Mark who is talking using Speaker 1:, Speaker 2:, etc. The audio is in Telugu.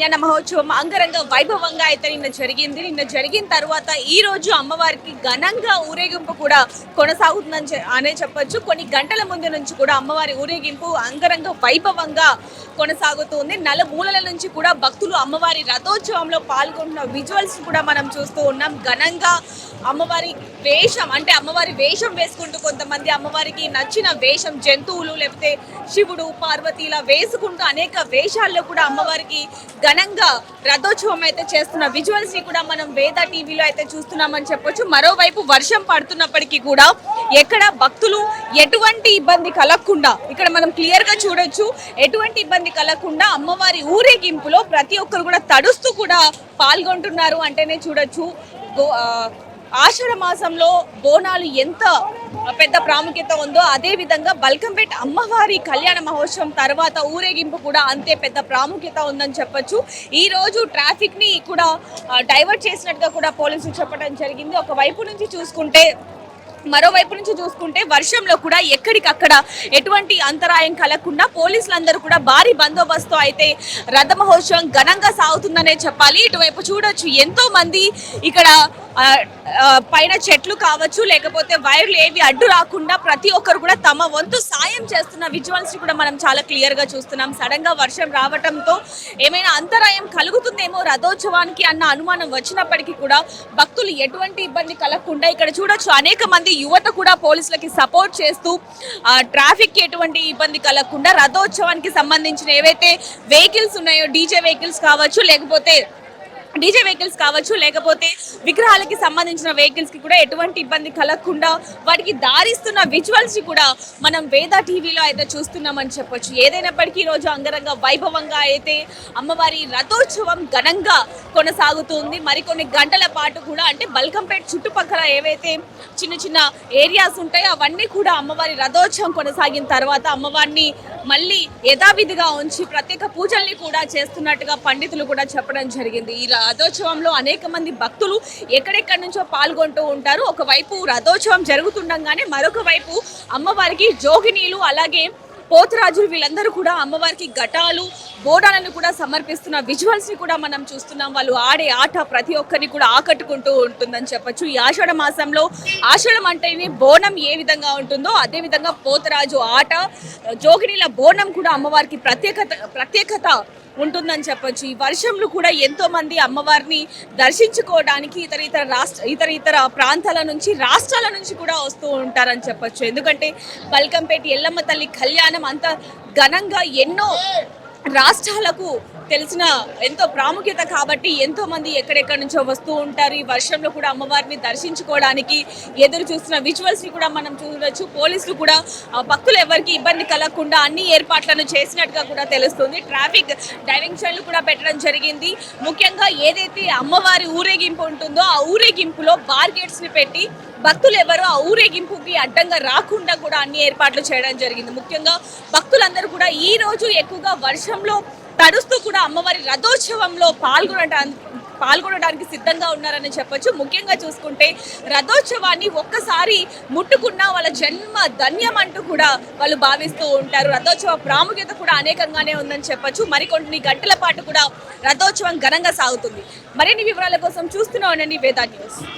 Speaker 1: కళ్యాణ మహోత్సవం అంగరంగ వైభవంగా అయితే నిన్న జరిగిన తర్వాత ఈ రోజు అమ్మవారికి ఘనంగా ఊరేగింపు కూడా కొనసాగుతుందని అనే చెప్పొచ్చు. కొన్ని గంటల ముందు నుంచి కూడా అమ్మవారి ఊరేగింపు అంగరంగ వైభవంగా కొనసాగుతుంది. నలుమూలల నుంచి కూడా భక్తులు అమ్మవారి రథోత్సవంలో పాల్గొంటున్న విజువల్స్ కూడా మనం చూస్తూ ఉన్నాం. ఘనంగా అమ్మవారి వేషం అంటే అమ్మవారి వేషం వేసుకుంటూ కొంతమంది అమ్మవారికి నచ్చిన వేషం జంతువులు లేకపోతే శివుడు పార్వతి ఇలా వేసుకుంటూ అనేక వేషాల్లో కూడా అమ్మవారికి ఘనంగా రథోత్సవం అయితే చేస్తున్న విజువల్స్ ని కూడా మనం వేద టీవీలో అయితే చూస్తున్నామని చెప్పొచ్చు. మరోవైపు వర్షం పడుతున్నప్పటికీ కూడా ఎక్కడ భక్తులు ఎటువంటి ఇబ్బంది కలగకుండా ఇక్కడ మనం క్లియర్ గా చూడొచ్చు. ఎటువంటి ఇబ్బంది కలగకుండా అమ్మవారి ఊరేగింపులో ప్రతి ఒక్కరు కూడా తడుస్తూ కూడా పాల్గొంటున్నారు అంటేనే చూడొచ్చు. ఆషాఢ మాసంలో బోనాలు ఎంత పెద్ద ప్రాముఖ్యత ఉందో అదే విధంగా బల్కంపేట అమ్మవారి కళ్యాణ మహోత్సవం తర్వాత ఊరేగింపు కూడా అంతే పెద్ద ప్రాముఖ్యత ఉందని చెప్పొచ్చు. ఈ రోజు ట్రాఫిక్ ని కూడా డైవర్ట్ చేసినట్టుగా కూడా పోలీసులు చెప్పడం జరిగింది. మరోవైపు నుంచి చూసుకుంటే వర్షంలో కూడా ఎక్కడికక్కడ ఎటువంటి అంతరాయం కలగకుండా పోలీసులందరూ కూడా భారీ బందోబస్తు అయితే రథ మహోత్సవం ఘనంగా సాగుతుందనే చెప్పాలి. ఇటువైపు చూడొచ్చు ఎంతో మంది ఇక్కడ పైన చెట్లు కావచ్చు లేకపోతే వైర్లు ఏవి అడ్డు రాకుండా ప్రతి ఒక్కరు కూడా తమ వంతు సాయం చేస్తున్న విజువల్స్ కూడా మనం చాలా క్లియర్ గా చూస్తున్నాం. సడన్ గా వర్షం రావడంతో ఏమైనా అంతరాయం కలుగుతుందేమో రథోత్సవానికి అన్న అనుమానం వచ్చినప్పటికీ కూడా భక్తులు ఎటువంటి ఇబ్బంది కలగకుండా ఇక్కడ చూడొచ్చు అనేక మంది యువత కూడా పోలీసులకి సపోర్ట్ చేస్తూ ట్రాఫిక్ కి ఎటువంటి ఇబ్బంది కలగకుండా రథోత్సవానికి సంబంధించిన ఏవైతే వెహికల్స్ ఉన్నాయో డీజే వెహికల్స్ కావచ్చు లేకపోతే విగ్రహాలకి సంబంధించిన వెహికల్స్ కి కూడా ఎటువంటి ఇబ్బంది కలగకుండా వాటికి దారిస్తున్న విజువల్స్ కూడా మనం వేద టీవీలో అయితే చూస్తున్నామని చెప్పొచ్చు. ఏదైనప్పటికీ ఈ రోజు అంగరంగ వైభవంగా అయితే అమ్మవారి రథోత్సవం ఘనంగా కొనసాగుతుంది. మరికొన్ని గంటల పాటు కూడా అంటే బల్కంపేట చుట్టుపక్కల ఏవైతే చిన్న చిన్న ఏరియాస్ ఉంటాయో అవన్నీ కూడా అమ్మవారి రథోత్సవం కొనసాగిన తర్వాత అమ్మవారిని మళ్ళీ యథావిధిగా ఉంచి ప్రత్యేక పూజల్ని కూడా చేస్తున్నట్టుగా పండితులు కూడా చెప్పడం జరిగింది. ఈ రథోత్సవంలో అనేక మంది భక్తులు ఎక్కడెక్కడి నుంచో పాల్గొంటూ ఉంటారు. ఒకవైపు రథోత్సవం జరుగుతుండగానే మరొక వైపు అమ్మవారికి జోగినీలు అలాగే పోతురాజులు వీళ్ళందరూ కూడా అమ్మవారికి ఘటాలు బోనాలను కూడా సమర్పిస్తున్న విజువల్స్ ని కూడా మనం చూస్తున్నాం. వాళ్ళు ఆడే ఆట ప్రతి ఒక్కరిని కూడా ఆకట్టుకుంటూ ఉంటుందని చెప్పొచ్చు. ఈ ఆషాఢ మాసంలో ఆషాఢం అంటేనే బోనం ఏ విధంగా ఉంటుందో అదే విధంగా పోతురాజు ఆట జోగినీల బోనం కూడా అమ్మవారికి ప్రత్యేకత ఉంటుందని చెప్పొచ్చు. ఈ వర్షంలో కూడా ఎంతో మంది అమ్మవారిని దర్శించుకోవడానికి ఇతర ప్రాంతాల నుంచి రాష్ట్రాల నుంచి కూడా వస్తూ ఉంటారని చెప్పొచ్చు. ఎందుకంటే బల్కంపేట ఎల్లమ్మ తల్లి కళ్యాణం అంత ఘనంగా ఎన్నో రాష్ట్రాలకు తెలిసిన ఎంతో ప్రాముఖ్యత కాబట్టి ఎంతో మంది ఎక్కడెక్కడి నుంచో వస్తూ ఉంటారు. ఈ వర్షంలో కూడా అమ్మవారిని దర్శించుకోవడానికి ఎదురు చూస్తున్న విజువల్స్ ని కూడా మనం చూడొచ్చు. పోలీసులు కూడా భక్తులు ఎవరికి ఇబ్బంది కలగకుండా అన్ని ఏర్పాట్లను చేసినట్టుగా కూడా తెలుస్తుంది. ట్రాఫిక్ డైరెక్షన్లు కూడా పెట్టడం జరిగింది. ముఖ్యంగా ఏదైతే అమ్మవారి ఊరేగింపు ఉంటుందో ఆ ఊరేగింపులో బార్గేట్స్ ని పెట్టి భక్తులు ఎవరు ఆ ఊరేగింపుకి అడ్డంగా రాకుండా కూడా అన్ని ఏర్పాట్లు చేయడం జరిగింది. ముఖ్యంగా భక్తులందరూ కూడా ఈ రోజు ఎక్కువగా వర్షంలో తడుస్తూ కూడా అమ్మవారి రథోత్సవంలో పాల్గొనడానికి సిద్ధంగా ఉన్నారని చెప్పొచ్చు. ముఖ్యంగా చూసుకుంటే రథోత్సవాన్ని ఒక్కసారి ముట్టుకున్నా వాళ్ళ జన్మ ధన్యం అంటూ కూడా వాళ్ళు భావిస్తూ ఉంటారు. రథోత్సవ ప్రాముఖ్యత కూడా అనేకంగానే ఉందని చెప్పొచ్చు. మరికొన్ని గంటల పాటు కూడా రథోత్సవం ఘనంగా సాగుతుంది. మరిన్ని వివరాల కోసం చూస్తూనే ఉండండి వేద న్యూస్.